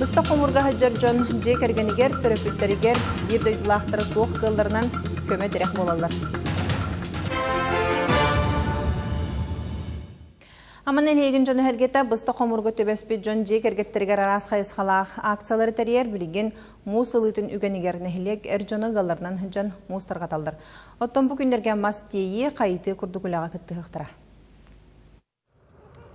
Быста қомырға хаджаржон же кәргенігер, төрөпүттерігер, бір дөйділақтыры туық кылдарынан көмет ерек болалар. Аман әлейгін жоны әргеті бұста қомырға төбеспет жон же кәргеттерігер арас қайысқалақ акциялары тәрер білген мұс ылытын үгенігер нәхілек әржоны ғаларынан жан мұстарға талдар. Оттон бұл күндерге мас тейі қайты күрдігіліға күтті қықтыра.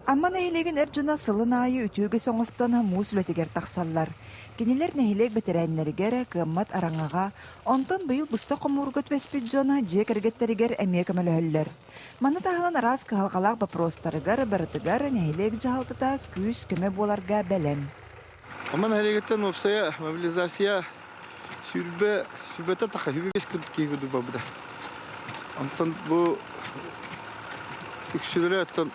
Амман әйелеген әржына сылын айы үтігі соңыстан мұс үлетігер тақсаллар. Кенелер нәйелек бәтерәнләрігер қыммат араңаға, онтан бұйыл бұста қомургыт веспет жона же кәргеттерігер әме көмілі Маны тағынан арас қағалғалақ бапростарығар барытығар нәйелек жағалтыта күз көмі боларға бәлем. Амман әйелегеттен опсая мобилизация сүрбәті тақа хүбес кейгіді бабыда. Онтан бұл үксілері әттен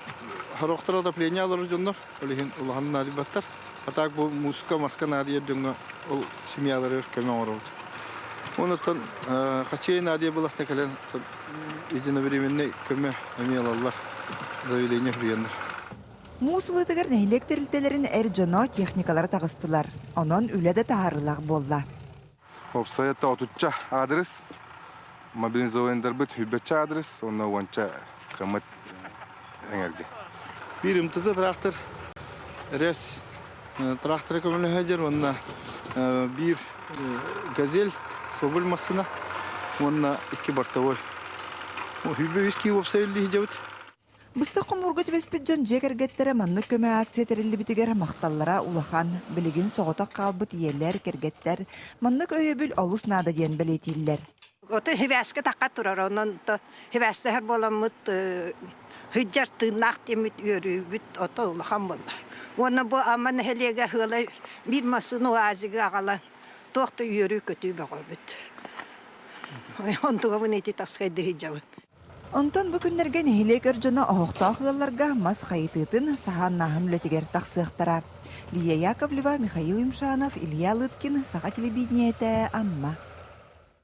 Харохтара да пления алар жоннор, олихин улахан налибаттар. Атак бу муска маска надия жонга ол семьялары өркеме оролду. Онотон качей надия булакта келен единовременный көме эмиялалар заявление прияндар. Мусылытыгар нәйлек терилтелерин әр жоно техникалары тағыстылар. Онон үләді тағарылақ болла. Опсаятта отучча адрес, мобилизовандар бит хүббетча адрес, онна уанча кымыт эңерге. Bir imtizat traktör res traktör kömülü hacer onunla bir gazel sobul masına onunla iki bartavoy. O hübbe viski opsaylı hicavut. Бұста құмургыт веспеджон жекергеттері манны көмі акция терілі бітігер мақталлара улахан, білігін соғытақ қалбыт иелер, кергеттер, манны көйебіл олус нада ден білетейлер. Оты хивәске таққа тұрар, онын хивәсті әр боламыт Hıccar tırnak demit yürüyübüt ota ulağan buldu. Onu bu aman helege hıla bir masını o azıgı ağalan. Toğda yürüyü kötüyü bağıbüt. Onduğu bunu eti tasqaydı hıcabın. Ondan bu günlerge nehilek örcüna oğuqta ağılarga mas xayıtıtın sahan nahın ületiger taqsıqtara. Liya Yakovleva, Mikhail Yumshanov, Ilya Lytkin, Sağa Telebidniyete, Amma.